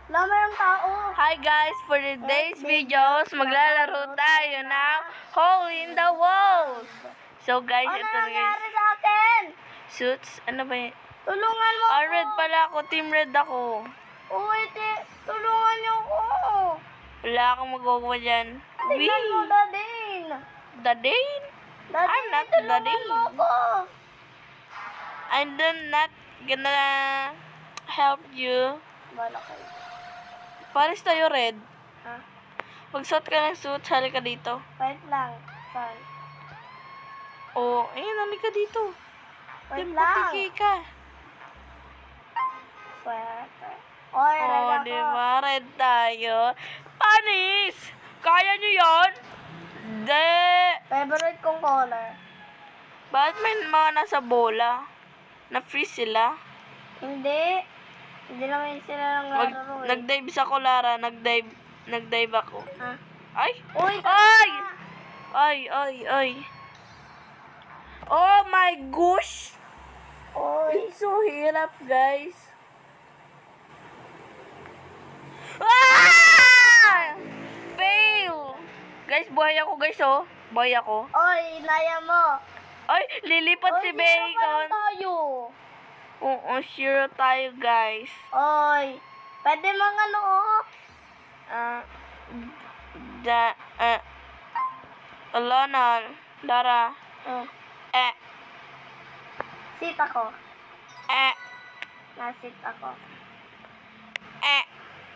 Lama yung tao. Hi guys, for today's videos, maglalaro tayo ng Hole in the Walls. So guys, Ano ito na nangyari guys. sa akin? Suits, ano ba yun? Tulungan mo ako. Red pala ako, team red ako. Wait, tulungan niyo ako. Wala akong magagawa dyan. Tignan mo, Dadin. Dadane? Dadin, I'm not tulungan Dadin. mo ako. I'm not gonna help you. Bala kayo. Pares tayo red. Ha? Magsuot ka ng suit, hali ka dito. Wait lang. Saan? Oh, ayun, hali ka dito. Wait Yung lang. patiki ka. Sweater. Oy, red Oh, ako. di ba? Red tayo. Panis! Kaya nyo yon? De! Favorite kong color. Bakit may mga nasa bola? Na-freeze sila? Hindi. Hindi naman sila lang laro eh. Nag-dive sa Lara. Nag-dive ako. Ha? Ay! Uy, Ay! Ay! Oh my gosh! Oy. It's so hirap, guys. Ah! Fail! Guys, buhay ako, guys, oh. Buhay ako. Oy, inaya mo. Ay, lilipat si Oy, sino pa lang Bacon. tayo? Oo, zero tayo, guys. Oy, pwede mga ano, oh. Lara. Oh, sit ako. Nasit ako.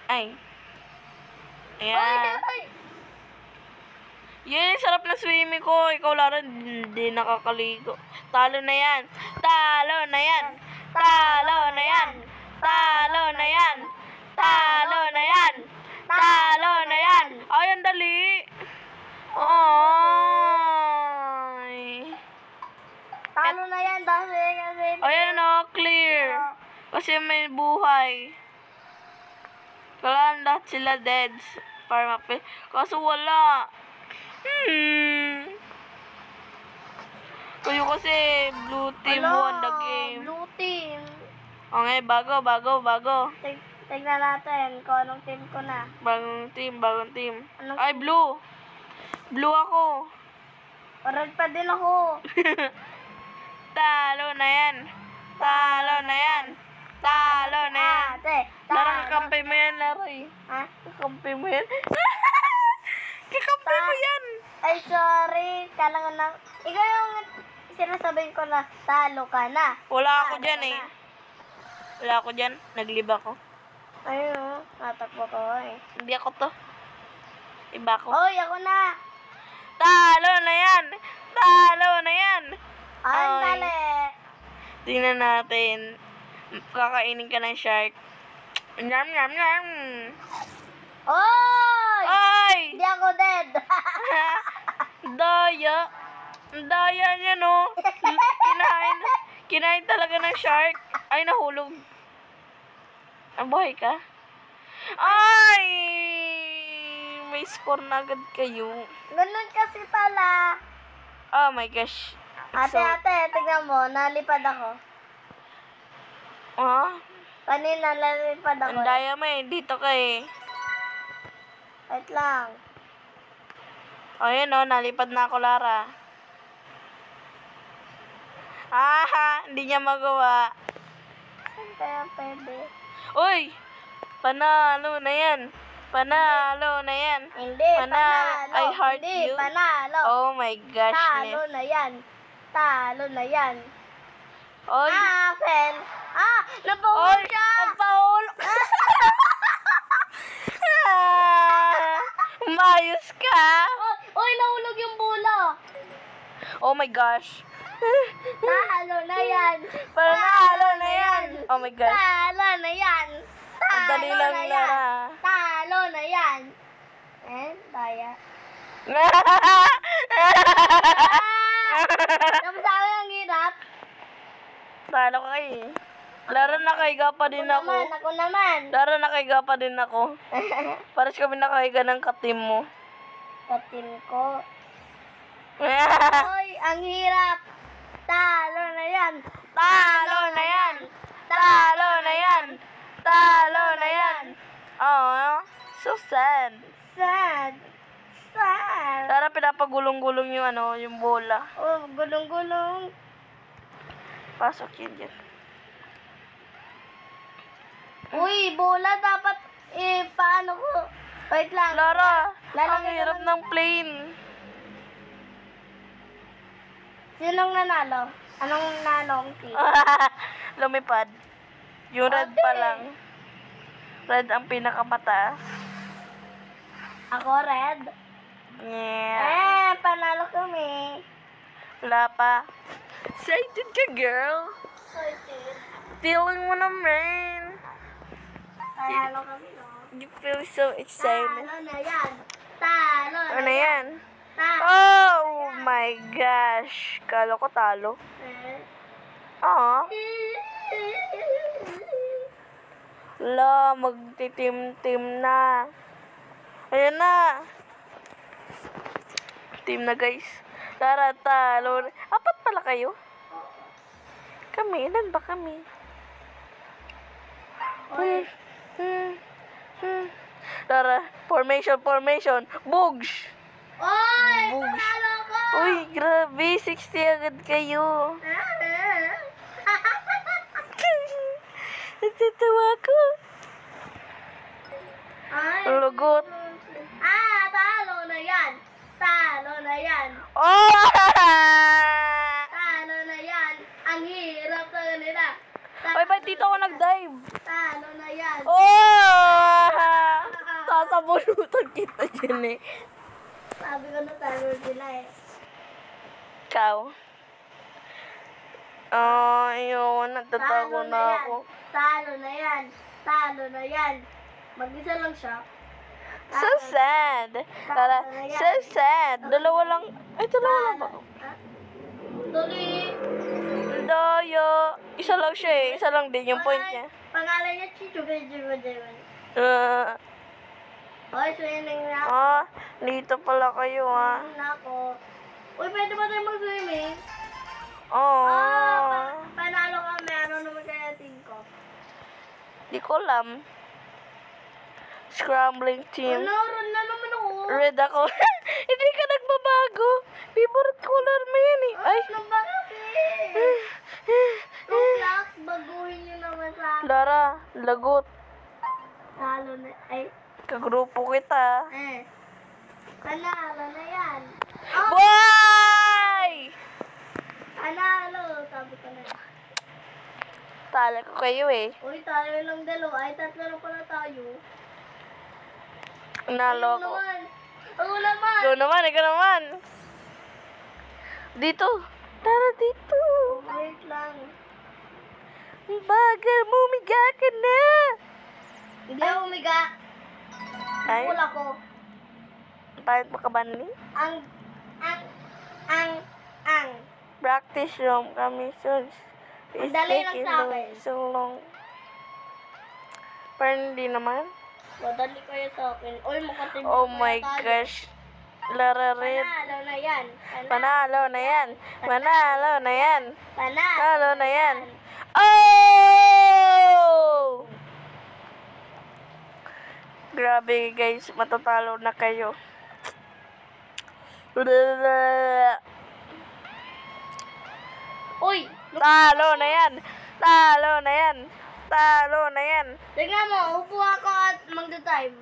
Ay. Oy, Ayan. oy. Yun, sarap na swimming ko. Ikaw, Lara, hindi nakakaligo. Talo na yan. Talo na yan. Talo na yan. Talo na yan. Talo na yan. Talo na yan. Ay, ang dali. Ay. Talo na yan kasi. Ayan o, clear. Kasi may buhay. Kailangan lahat sila deads. Para mapil. Kaso wala. Kayo kasi blue team won the game. Blue team. Okay, bago. Tignan natin kung anong team ko na. Bagong team. Anong Ay, blue. Blue ako. Red pa din ako. Talo na yan. Talo na yan. Talo na yan. Ate, Lara, kakampi mo yan, Lara. Ha? Kakampi mo yan. Kakampi mo yan. Ay, sorry. Kailangan na. Ikaw yung sinasabihin ko na talo ka na. Wala ako Talo dyan ka eh. na. Wala ako dyan. Naglib ako. Ayun o. Natakbo ko eh. Hindi ako to. Iba ako. Oy, ako na. Talo na yan. Talo na yan. Ang Ay. dali. Tingnan natin. Kakainin ka ng shark. Nyam. Oy! Ay! Hindi ako dead. Daya. Ang daya niya, no? Kinain talaga ng shark. Ay, nahulog. Ang buhay ka? Ay! May score na agad kayo. Ganun kasi pala. Oh my gosh. Ate, tignan mo. Nalipad ako. Kanina, nalipad ako. Ang daya mo eh. Dito ka eh. Wait lang. Ayun oh, nalipad na ako, Lara. Hindi niya magawa. Saan kaya pwede? Uy! Panalo na yan. Panalo na yan. Hindi, panalo. I heart Hindi, you. panalo. Oh my gosh. Talo na yan. Talo na yan. Oy! Fen. Napaul Oy! siya. Nagpaul! Mayos ka! Oy, nahulog yung bola. Oh my gosh. Talo na yan. Panalo na yan. Oh my gosh. Talo na yan. Ang dali lang, na yan. Lara. Talo na yan. Daya. Tapos ako yung hirap. Talo ka eh. Lara, nakahiga pa din ako. Ako naman. Lara, nakahiga pa din ako. Pares kami nakahiga ng katim mo. Katim ko. Oy, ang hirap. Talo na yan. Talo na yan! Talo na yan! Talo na yan! So sad. Sad. Sad. Lara, pinapagulong-gulong yung yung bola. Oh, gulong-gulong. Pasok yun dyan. Uy, bola dapat, paano ko? Wait lang. Lara, ang Lalagay ko hirap lang- ng plane. Sinong nanalo? Anong nanong team? Lumipad. Yung red Ate. pa lang. Red ang pinakamataas. Ako, red. Yeah. Panalo kami. Wala pa. Excited ka, girl. Excited. Feeling mo naman. Panalo kami, no? You feel so excited. Talo na yan. Talo na Ano yan? Talo. Oh my gosh. Kala ko talo. Ah. La, magtitim-tim na. Ayan na. Team na, guys. Lara, talo. Apat pala kayo? Kami, ilan ba kami? Uy. Lara, formation. Bugs! Oy! Bugs. Panalo ko! Uy, grabe. 60 agad kayo. Natatawa ko. Ay. Lugot. Talo na yan. Talo na yan. Oh! Talo na yan. Ang hirap na nila. Uy, ba't dito ako nag-dive? Talo na yan. Oh! Sasabunutan kita dyan eh. Sabi ko na talo sila eh. Ikaw? Ayoko, natatago Talo na yan. ako. Talo na yan. Talo na yan. Mag-isa lang siya. So sad. Tara, so sad. Dalawa lang. Ay, dalawa lang ba? Tuloy. Doyo. Isa lang siya eh. Isa lang din yung point niya. Pangalan niya Chicho Benjamin. Oy, swimming na ako. Dito pala kayo Swimming na ako. Uy, pwede ba tayo mag-swimming? Oh. Panalo kami. Ano naman kaya team ko? Di ko alam. Scrambling team. Ano? Ron na naman ako. Red ako. Hindi ka nagbabago. Favorite color mo yan eh. Ay. Ano ba kasi? Roblox, baguhin nyo naman sa akin. Lara, lagot. Talo na. Ay. Kagrupo kita. Panalo na yan. Boy! Panalo. Sabi ko na. Tala ko kayo eh. Uy, tayo lang dalawa. Ay, tatlo na pala tayo. Nalo Ano ko. naman? Ako naman. Ikaw naman. Dito. Tara dito. Wait lang. Bagal mo, umiga ka na. Hindi ako umiga. Ay, Wala ko. bakit mo ka ba ni? Ang. Practice room kami. So, Ang dali lang sa akin. so long. Pero hindi naman. Madali kayo sa akin. Uy, makatindi Oh kaya my tayo. gosh. Lara Red. Panalo na yan. Panalo na yan. Panalo na yan. Panalo na yan. Oh! Grabe guys, matatalo na kayo. Uy! Talo na yan. Talo na yan. Talo na yan. Tingnan mo, upo ako at magda-time.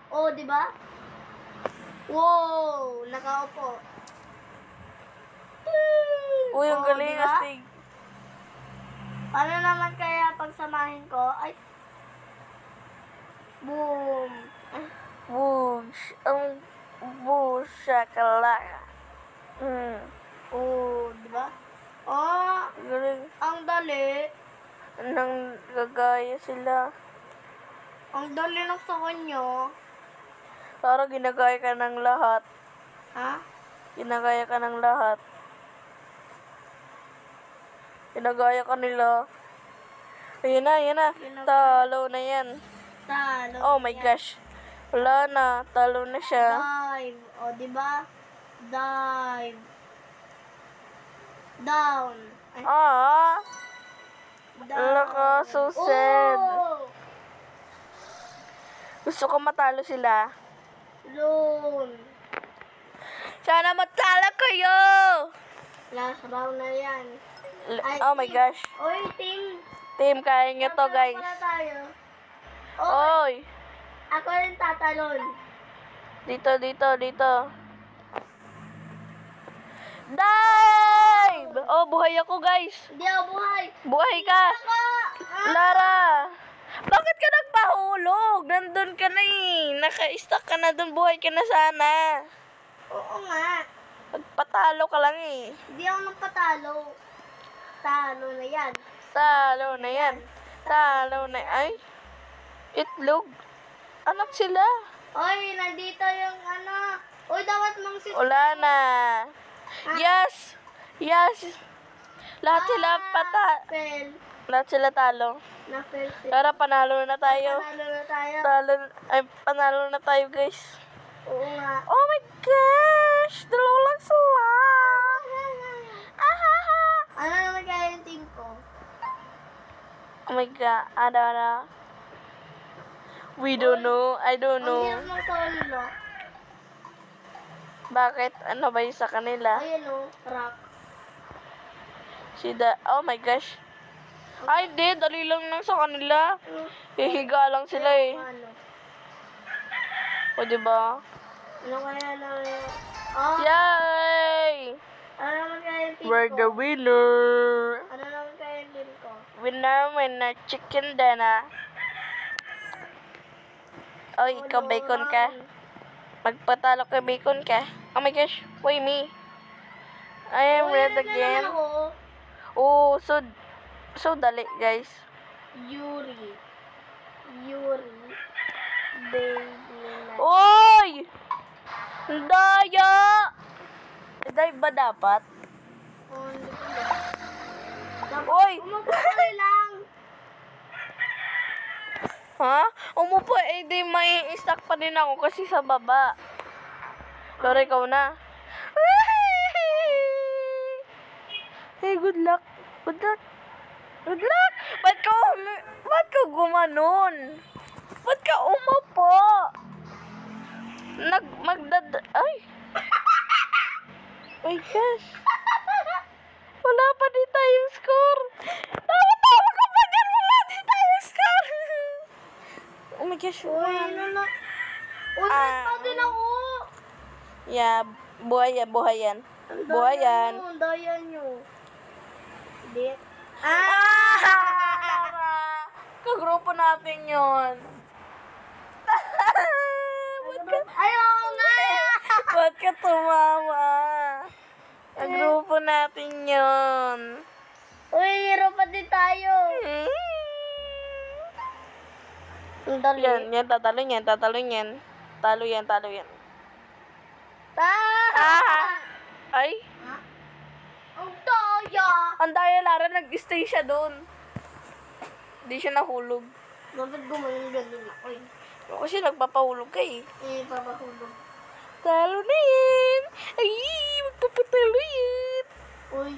Oh, di ba? Wow! Nakaupo. Uy, ang Oh, galing diba? astig. Paano naman kaya pagsamahin ko? Ay! Boom! Whoosh. Ang whoosh shakalaka. Oh, di ba? Oh, Galing. ang dali. Nang gagaya sila. Ang dali ng sa kanya. Para ginagaya ka ng lahat. Ha? Ginagaya ka ng lahat. Ginagaya ka nila. Ayun na. Talo na yan. Talo. Oh my gosh. Wala na. Talo na siya. Dive. O, di ba? Dive. Down. Ay, Wala ka. So sad. Oh! Gusto ko matalo sila. Loon. Sana matalo kayo! Last round na yan. Oh my gosh. Oy, team. Team, kaya nyo to, guys. Pala tayo. Oy! Ako rin tatalon. Dito. Dive! Oh, buhay ako, guys. Hindi ako buhay. Buhay ka. Ako! Lara! Bakit ka nagpahulog? Nandun ka na eh. Naka-stuck ka na dun. Buhay ka na sana. Oo nga. Magpatalo ka lang eh. Hindi ako nagpatalo. Talo na yan. Talo na yan. Talo na. Ay, itlog. Anak sila. Oy, nandito yung ano. Oy, dapat mong si... Wala na. Yes. Lahat sila Fail. Lahat sila talo. Na-fail sila. Tara, panalo na tayo. Panalo na tayo. Panalo na tayo, guys. Oo nga. Oh my gosh! Dalawa lang sila. Ano naman kaya yung team ko? Oh my god. Ada. We don't know. I don't know. Ang hirap ng solo. Bakit? Ano ba yung sa kanila? Ayun o, rock. Oh my gosh. Ay, di. Dali lang nang sa kanila. Hihiga lang sila eh. Ano? O, diba? Ano kaya na yun? Oh, Yay! ano naman kaya yung team We're the ko? winner. Ano naman kaya yung team ko? Winner. Chicken dinner. Oy, ikaw bacon ka. Magpatalo kay bacon ka. Oh my gosh. Why me? I am red again. Oh, so dali, guys. Yuri. Baby. Oy! Daya! Dive ba dapat? Oh, hindi ko Oy! Umupuloy lang. Ha? Umupo, eh di may stuck pa din ako kasi sa baba. Lore, ikaw na. Hey, good luck. Good luck. Ba't ka gumanon? Ba't ka umupo? Ay. My gosh. Wala pa din tayong score. Tawa ka pa dyan. Wala din tayong score. Oh my gosh. Uy, ano na? Ulit pa din ako. Yeah, buhay yan. Ang daya nyo. Hindi. Kagrupo natin yun. Ayaw nga! Ba't ka tumawa? Kagrupo natin yun. Uy, hero pa din tayo. Ang dali. Yan, tatalo yan. Talo yan. Ay, Ang daya! ang daya, Lara, nag-stay siya doon. Hindi siya nahulog. Dapat gumaling ganun ako eh. Kasi nagpapahulog ka eh. Papahulog. Talo na yan. Ay, magpapatalo yan. Uy,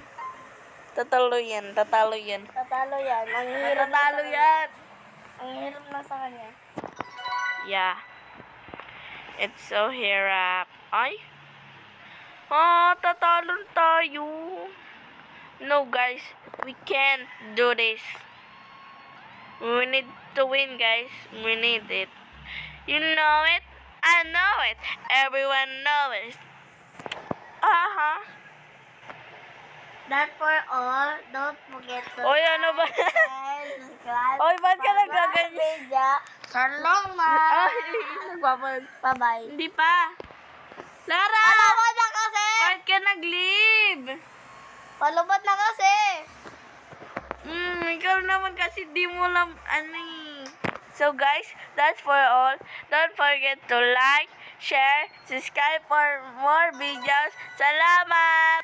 Tatalo yan. tatalo yan. Ang hirap Tatalo yan. Ang hirap na sa kanya. Yeah. It's so hirap. Ay. Tatalon tayo. No, guys. We can't do this. We need to win, guys. We need it. You know it? I know it. Everyone knows it. That for all, don't forget to Oy, ano ba? subscribe, Oy, ba't ka nagaganyan? Salamat! Bye-bye. Hindi pa. Lara! Palubot na kasi! Ba't ka nag-leave? Palubot na kasi! Ikaw naman kasi di mo lang, So guys, that's for all. Don't forget to like, share, subscribe for more videos. Salamat!